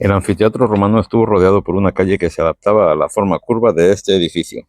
El anfiteatro romano estuvo rodeado por una calle que se adaptaba a la forma curva de este edificio.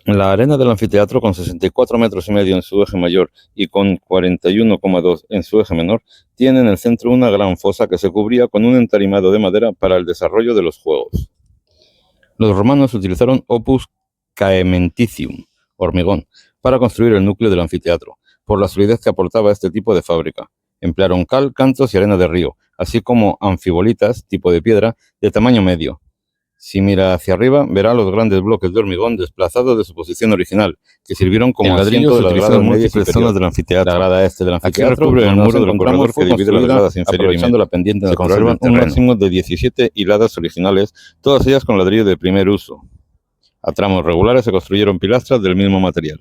La arena del anfiteatro, con 64,5 metros en su eje mayor y con 41,2 en su eje menor, tiene en el centro una gran fosa que se cubría con un entarimado de madera para el desarrollo de los juegos. Los romanos utilizaron opus caementicium, hormigón, para construir el núcleo del anfiteatro, por la solidez que aportaba este tipo de fábrica. Emplearon cal, cantos y arena de río, así como anfibolitas, tipo de piedra, de tamaño medio. Si mira hacia arriba, verá los grandes bloques de hormigón desplazados de su posición original, que sirvieron como asiento de las gradas múltiples zonas del anfiteatro. La grada este del anfiteatro recubre el muro del corredor que divide las gradas inferior y medio. La pendiente se conservan un máximo de 17 hiladas originales, todas ellas con ladrillo de primer uso. A tramos regulares se construyeron pilastras del mismo material.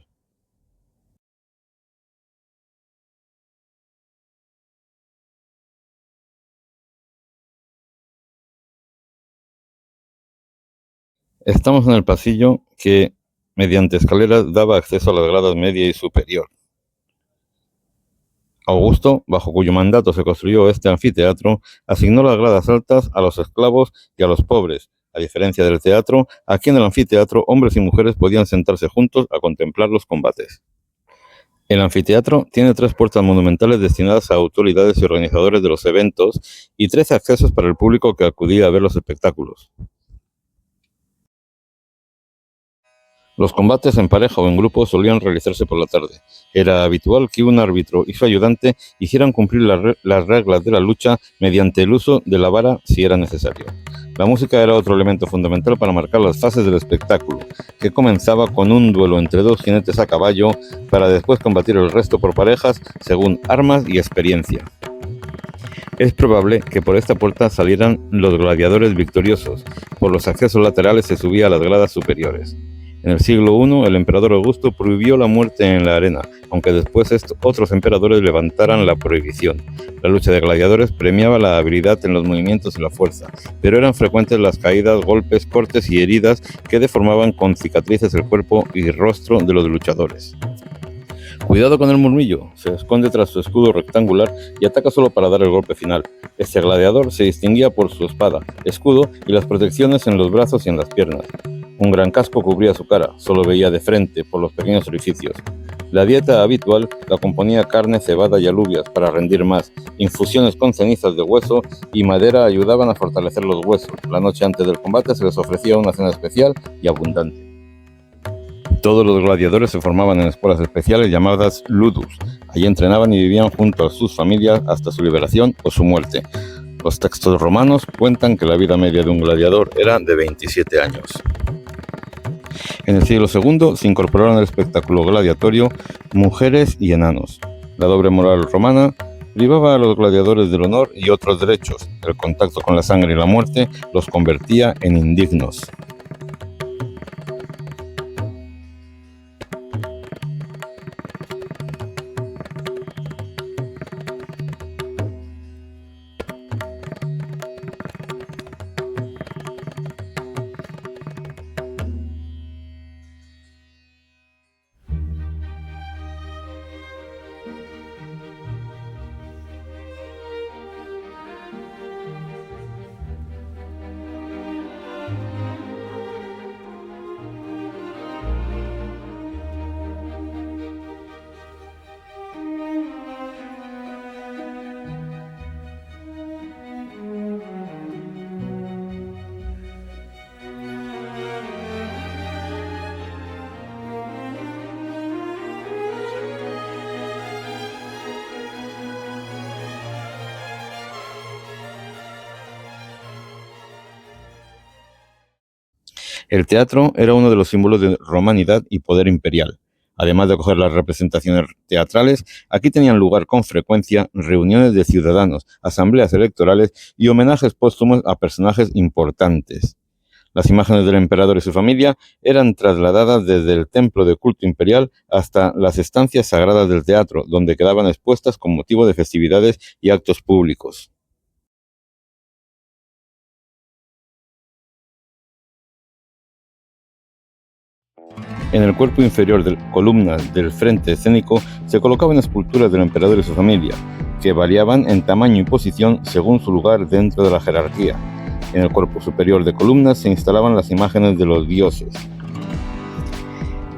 Estamos en el pasillo que, mediante escaleras, daba acceso a las gradas media y superior. Augusto, bajo cuyo mandato se construyó este anfiteatro, asignó las gradas altas a los esclavos y a los pobres. A diferencia del teatro, aquí en el anfiteatro hombres y mujeres podían sentarse juntos a contemplar los combates. El anfiteatro tiene 3 puertas monumentales destinadas a autoridades y organizadores de los eventos y 13 accesos para el público que acudía a ver los espectáculos. Los combates en pareja o en grupo solían realizarse por la tarde. Era habitual que un árbitro y su ayudante hicieran cumplir las reglas de la lucha mediante el uso de la vara si era necesario. La música era otro elemento fundamental para marcar las fases del espectáculo, que comenzaba con un duelo entre 2 jinetes a caballo para después combatir el resto por parejas según armas y experiencia. Es probable que por esta puerta salieran los gladiadores victoriosos. Por los accesos laterales se subía a las gradas superiores. En el siglo I, el emperador Augusto prohibió la muerte en la arena, aunque después otros emperadores levantaran la prohibición. La lucha de gladiadores premiaba la habilidad en los movimientos y la fuerza, pero eran frecuentes las caídas, golpes, cortes y heridas que deformaban con cicatrices el cuerpo y rostro de los luchadores. Cuidado con el murmillo, se esconde tras su escudo rectangular y ataca solo para dar el golpe final. Este gladiador se distinguía por su espada, escudo y las protecciones en los brazos y en las piernas. Un gran casco cubría su cara, solo veía de frente por los pequeños orificios. La dieta habitual la componía carne, cebada y alubias para rendir más. Infusiones con cenizas de hueso y madera ayudaban a fortalecer los huesos. La noche antes del combate se les ofrecía una cena especial y abundante. Todos los gladiadores se formaban en escuelas especiales llamadas ludus. Allí entrenaban y vivían junto a sus familias hasta su liberación o su muerte. Los textos romanos cuentan que la vida media de un gladiador era de 27 años. En el siglo II se incorporaron al espectáculo gladiatorio mujeres y enanos. La doble moral romana privaba a los gladiadores del honor y otros derechos. El contacto con la sangre y la muerte los convertía en indignos. El teatro era uno de los símbolos de romanidad y poder imperial. Además de acoger las representaciones teatrales, aquí tenían lugar con frecuencia reuniones de ciudadanos, asambleas electorales y homenajes póstumos a personajes importantes. Las imágenes del emperador y su familia eran trasladadas desde el templo de culto imperial hasta las estancias sagradas del teatro, donde quedaban expuestas con motivo de festividades y actos públicos. En el cuerpo inferior de columnas del frente escénico se colocaban esculturas del emperador y su familia, que variaban en tamaño y posición según su lugar dentro de la jerarquía. En el cuerpo superior de columnas se instalaban las imágenes de los dioses,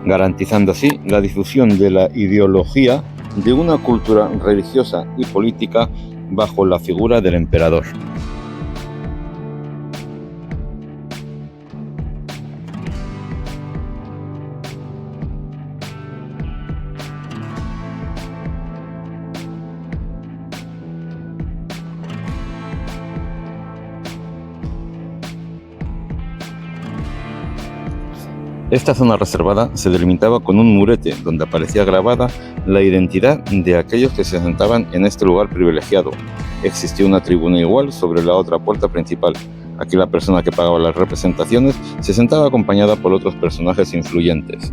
garantizando así la difusión de la ideología de una cultura religiosa y política bajo la figura del emperador. Esta zona reservada se delimitaba con un murete donde aparecía grabada la identidad de aquellos que se sentaban en este lugar privilegiado. Existía una tribuna igual sobre la otra puerta principal. Aquí la persona que pagaba las representaciones se sentaba acompañada por otros personajes influyentes.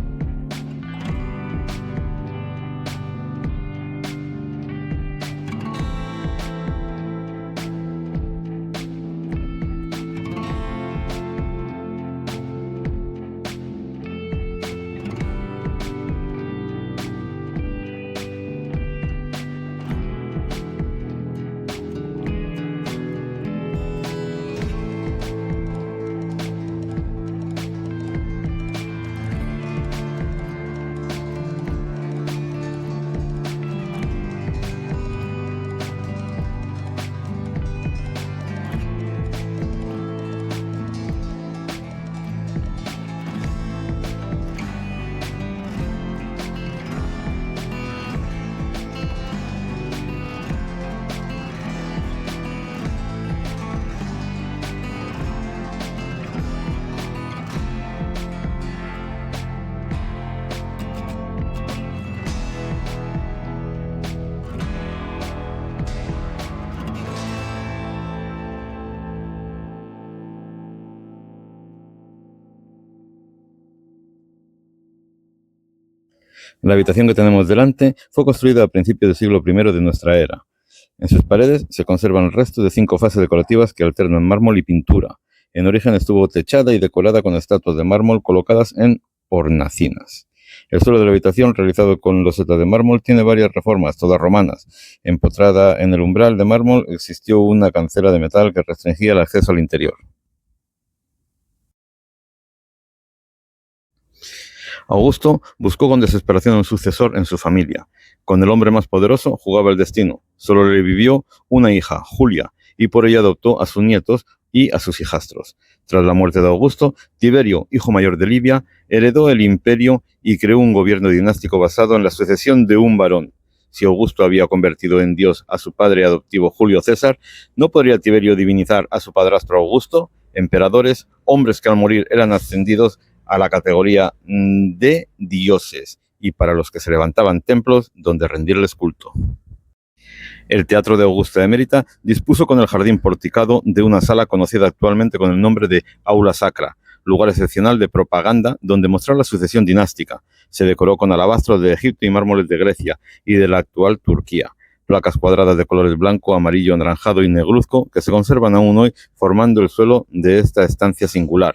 La habitación que tenemos delante fue construida a principios del siglo I de nuestra era. En sus paredes se conservan restos de 5 fases decorativas que alternan mármol y pintura. En origen estuvo techada y decorada con estatuas de mármol colocadas en hornacinas. El suelo de la habitación, realizado con losetas de mármol, tiene varias reformas, todas romanas. Empotrada en el umbral de mármol existió una cancela de metal que restringía el acceso al interior. Augusto buscó con desesperación un sucesor en su familia. Con el hombre más poderoso jugaba el destino. Solo le vivió una hija, Julia, y por ella adoptó a sus nietos y a sus hijastros. Tras la muerte de Augusto, Tiberio, hijo mayor de Livia, heredó el imperio y creó un gobierno dinástico basado en la sucesión de un varón. Si Augusto había convertido en dios a su padre adoptivo Julio César, ¿no podría Tiberio divinizar a su padrastro Augusto? Emperadores, hombres que al morir eran ascendidos a la categoría de dioses y para los que se levantaban templos donde rendirles culto. El Teatro de Augusta Emérita dispuso con el jardín porticado de una sala conocida actualmente con el nombre de Aula Sacra, lugar excepcional de propaganda donde mostrar la sucesión dinástica. Se decoró con alabastros de Egipto y mármoles de Grecia y de la actual Turquía. Placas cuadradas de colores blanco, amarillo, anaranjado y negruzco que se conservan aún hoy formando el suelo de esta estancia singular.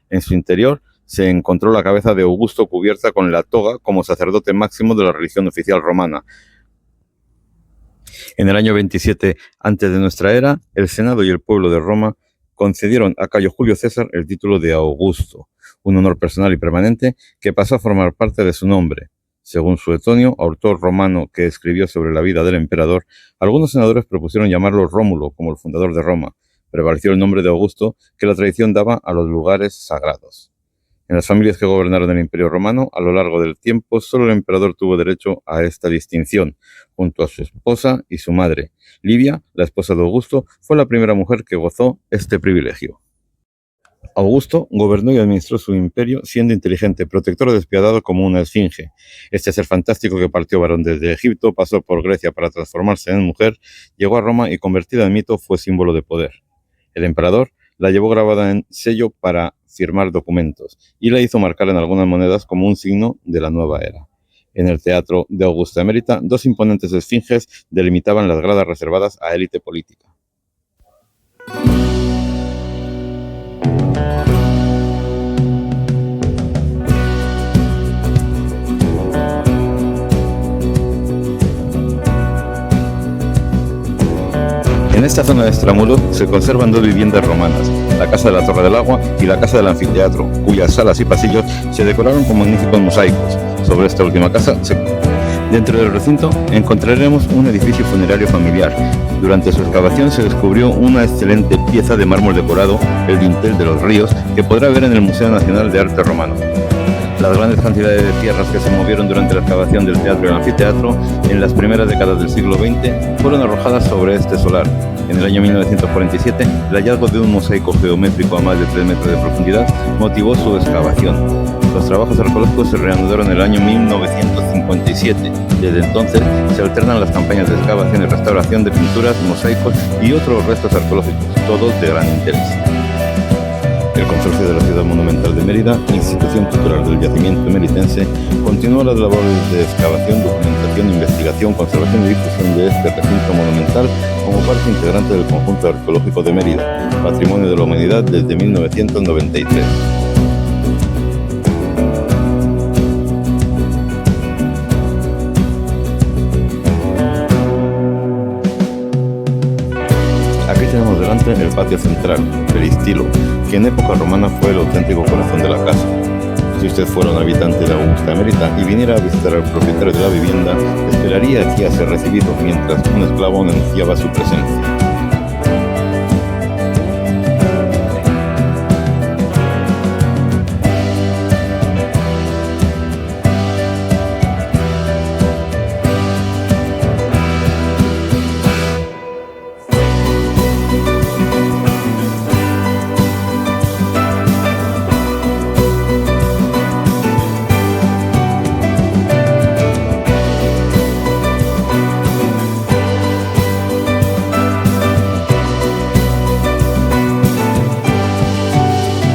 En su interior se encontró la cabeza de Augusto cubierta con la toga como sacerdote máximo de la religión oficial romana. En el año 27 antes de nuestra era, el Senado y el pueblo de Roma concedieron a Cayo Julio César el título de Augusto, un honor personal y permanente que pasó a formar parte de su nombre. Según Suetonio, autor romano que escribió sobre la vida del emperador, algunos senadores propusieron llamarlo Rómulo, como el fundador de Roma. Prevaleció el nombre de Augusto que la tradición daba a los lugares sagrados. En las familias que gobernaron el Imperio Romano, a lo largo del tiempo, solo el emperador tuvo derecho a esta distinción, junto a su esposa y su madre. Livia, la esposa de Augusto, fue la primera mujer que gozó este privilegio. Augusto gobernó y administró su imperio siendo inteligente, protector despiadado como una esfinge. Este ser fantástico que partió varón desde Egipto, pasó por Grecia para transformarse en mujer, llegó a Roma y convertida en mito fue símbolo de poder. El emperador la llevó grabada en sello para firmar documentos y la hizo marcar en algunas monedas como un signo de la nueva era. En el Teatro de Augusta Emérita, 2 imponentes esfinges delimitaban las gradas reservadas a élite política. esta zona de extramuros se conservan dos viviendas romanas, la Casa de la Torre del Agua y la Casa del Anfiteatro, cuyas salas y pasillos se decoraron con magníficos mosaicos. Sobre esta última casa, dentro del recinto, encontraremos un edificio funerario familiar. Durante su excavación se descubrió una excelente pieza de mármol decorado, el dintel de los ríos, que podrá ver en el Museo Nacional de Arte Romano. Las grandes cantidades de tierras que se movieron durante la excavación del teatro y el anfiteatro en las primeras décadas del siglo XX fueron arrojadas sobre este solar. En el año 1947, el hallazgo de un mosaico geométrico a más de 3 metros de profundidad motivó su excavación. Los trabajos arqueológicos se reanudaron en el año 1957. Desde entonces se alternan las campañas de excavación y restauración de pinturas, mosaicos y otros restos arqueológicos, todos de gran interés. El Consorcio de la Ciudad Monumental de Mérida, institución tutelar del yacimiento meritense, continúa las labores de excavación, documentación, investigación, conservación y difusión de este recinto monumental como parte integrante del conjunto arqueológico de Mérida, Patrimonio de la Humanidad desde 1993. Aquí tenemos delante el patio central, peristilo, que en época romana fue el auténtico corazón de la casa. Si usted fuera un habitante de Augusta Emerita y viniera a visitar al propietario de la vivienda, esperaría aquí a ser recibido mientras un esclavo anunciaba su presencia.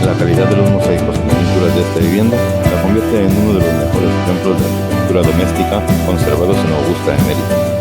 La calidad de los mosaicos y pinturas de esta vivienda la convierte en uno de los mejores ejemplos de arquitectura doméstica conservados en Augusta Emerita.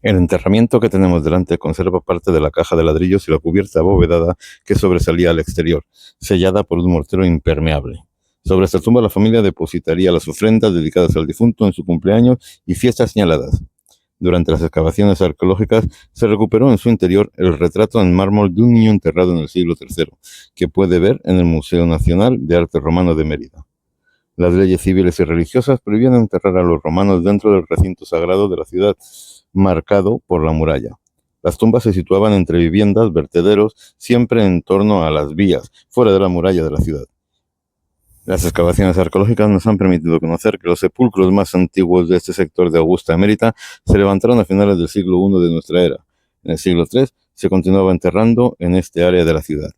El enterramiento que tenemos delante conserva parte de la caja de ladrillos y la cubierta abovedada que sobresalía al exterior, sellada por un mortero impermeable. Sobre esta tumba la familia depositaría las ofrendas dedicadas al difunto en su cumpleaños y fiestas señaladas. Durante las excavaciones arqueológicas se recuperó en su interior el retrato en mármol de un niño enterrado en el siglo III, que puede ver en el Museo Nacional de Arte Romano de Mérida. Las leyes civiles y religiosas prohibían enterrar a los romanos dentro del recinto sagrado de la ciudad, marcado por la muralla. Las tumbas se situaban entre viviendas, vertederos, siempre en torno a las vías, fuera de la muralla de la ciudad. Las excavaciones arqueológicas nos han permitido conocer que los sepulcros más antiguos de este sector de Augusta Emerita se levantaron a finales del siglo I de nuestra era. En el siglo III se continuaba enterrando en este área de la ciudad.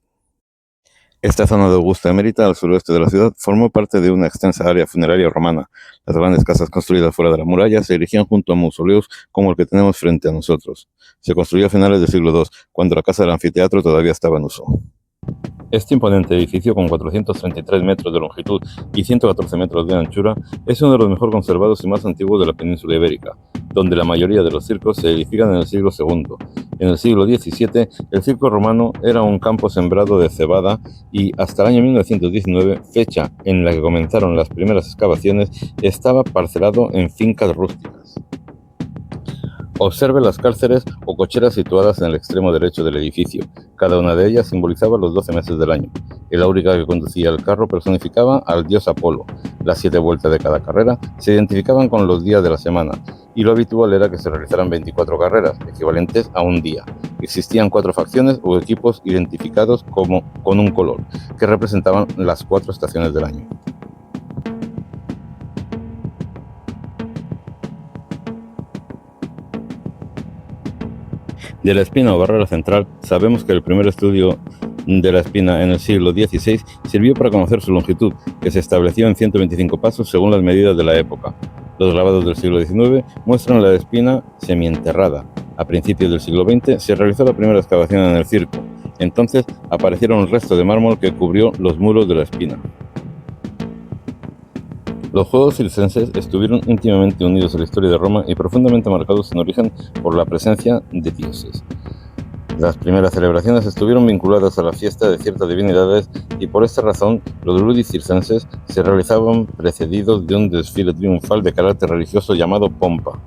Esta zona de Augusta Emerita, al suroeste de la ciudad, formó parte de una extensa área funeraria romana. Las grandes casas construidas fuera de la muralla se erigían junto a mausoleos como el que tenemos frente a nosotros. Se construyó a finales del siglo II, cuando la casa del anfiteatro todavía estaba en uso. Este imponente edificio, con 433 metros de longitud y 114 metros de anchura, es uno de los mejor conservados y más antiguos de la península ibérica, donde la mayoría de los circos se edifican en el siglo II. En el siglo XVII, el circo romano era un campo sembrado de cebada y hasta el año 1919, fecha en la que comenzaron las primeras excavaciones, estaba parcelado en fincas rústicas. Observe las cárceles o cocheras situadas en el extremo derecho del edificio. Cada una de ellas simbolizaba los 12 meses del año. El áuriga que conducía el carro personificaba al dios Apolo. Las 7 vueltas de cada carrera se identificaban con los días de la semana, y lo habitual era que se realizaran 24 carreras, equivalentes a un día. Existían 4 facciones o equipos identificados con un color, que representaban las 4 estaciones del año. De la espina o barrera central, sabemos que el primer estudio de la espina en el siglo XVI sirvió para conocer su longitud, que se estableció en 125 pasos según las medidas de la época. Los grabados del siglo XIX muestran la espina semienterrada. A principios del siglo XX se realizó la primera excavación en el circo. Entonces aparecieron un resto de mármol que cubrió los muros de la espina. Los Juegos Circenses estuvieron íntimamente unidos a la historia de Roma y profundamente marcados en origen por la presencia de dioses. Las primeras celebraciones estuvieron vinculadas a la fiesta de ciertas divinidades y por esta razón los ludus circenses se realizaban precedidos de un desfile triunfal de carácter religioso llamado pompa.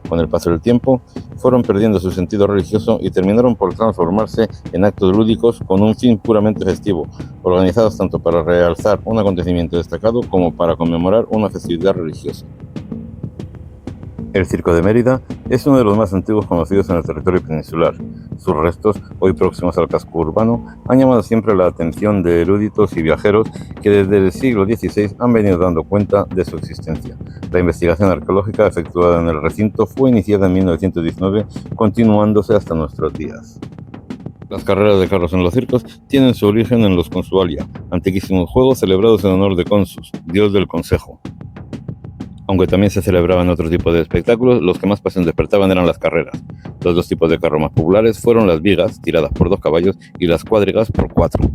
Con el paso del tiempo, fueron perdiendo su sentido religioso y terminaron por transformarse en actos lúdicos con un fin puramente festivo, organizados tanto para realzar un acontecimiento destacado como para conmemorar una festividad religiosa. El Circo de Mérida es uno de los más antiguos conocidos en el territorio peninsular. Sus restos, hoy próximos al casco urbano, han llamado siempre la atención de eruditos y viajeros que desde el siglo XVI han venido dando cuenta de su existencia. La investigación arqueológica efectuada en el recinto fue iniciada en 1919, continuándose hasta nuestros días. Las carreras de carros en los circos tienen su origen en los consualia, antiquísimos juegos celebrados en honor de Consus, dios del consejo. Aunque también se celebraban otros tipos de espectáculos, los que más pasión despertaban eran las carreras. Los 2 tipos de carros más populares fueron las vigas, tiradas por 2 caballos, y las cuadrigas por 4.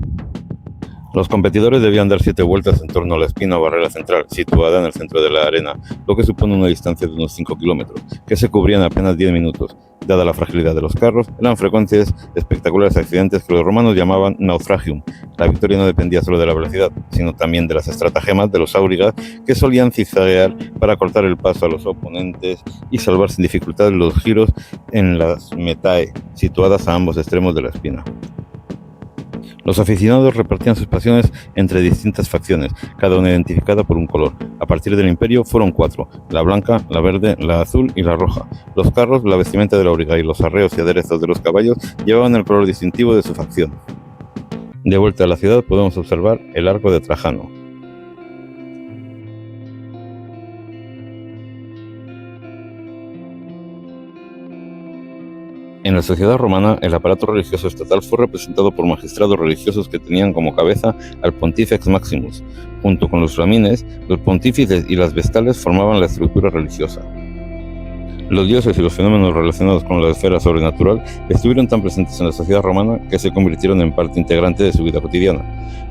Los competidores debían dar 7 vueltas en torno a la espina o barrera central, situada en el centro de la arena, lo que supone una distancia de unos 5 kilómetros, que se cubría en apenas 10 minutos. Dada la fragilidad de los carros, eran frecuentes espectaculares accidentes que los romanos llamaban naufragium. La victoria no dependía solo de la velocidad, sino también de las estratagemas de los áurigas, que solían zigzaguear para cortar el paso a los oponentes y salvar sin dificultad los giros en las metae, situadas a ambos extremos de la espina. Los aficionados repartían sus pasiones entre distintas facciones, cada una identificada por un color. A partir del Imperio fueron 4, la blanca, la verde, la azul y la roja. Los carros, la vestimenta del auriga y los arreos y aderezos de los caballos llevaban el color distintivo de su facción. De vuelta a la ciudad podemos observar el arco de Trajano. En la sociedad romana, el aparato religioso estatal fue representado por magistrados religiosos que tenían como cabeza al Pontifex Maximus. Junto con los flamines, los pontífices y las vestales formaban la estructura religiosa. Los dioses y los fenómenos relacionados con la esfera sobrenatural estuvieron tan presentes en la sociedad romana que se convirtieron en parte integrante de su vida cotidiana.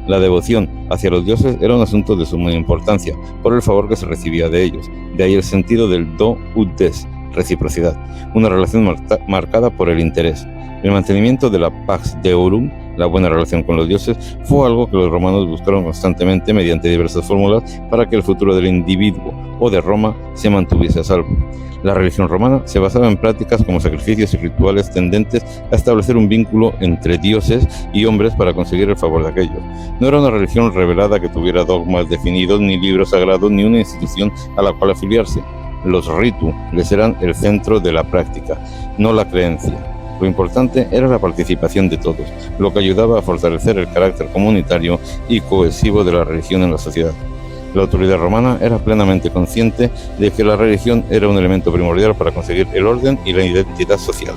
La devoción hacia los dioses era un asunto de suma importancia por el favor que se recibía de ellos, de ahí el sentido del do ut des, reciprocidad, una relación marcada por el interés. El mantenimiento de la Pax Deorum, la buena relación con los dioses, fue algo que los romanos buscaron constantemente mediante diversas fórmulas para que el futuro del individuo o de Roma se mantuviese a salvo. La religión romana se basaba en prácticas como sacrificios y rituales tendentes a establecer un vínculo entre dioses y hombres para conseguir el favor de aquellos. No era una religión revelada que tuviera dogmas definidos, ni libros sagrados, ni una institución a la cual afiliarse. Los ritu les eran el centro de la práctica, no la creencia. Lo importante era la participación de todos, lo que ayudaba a fortalecer el carácter comunitario y cohesivo de la religión en la sociedad. La autoridad romana era plenamente consciente de que la religión era un elemento primordial para conseguir el orden y la identidad social.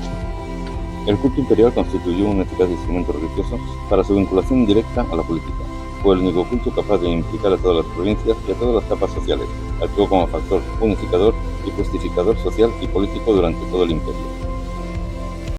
El culto imperial constituyó un eficaz instrumento religioso para su vinculación directa a la política. Fue el único culto capaz de implicar a todas las provincias y a todas las capas sociales. Actuó como factor unificador y justificador social y político durante todo el imperio.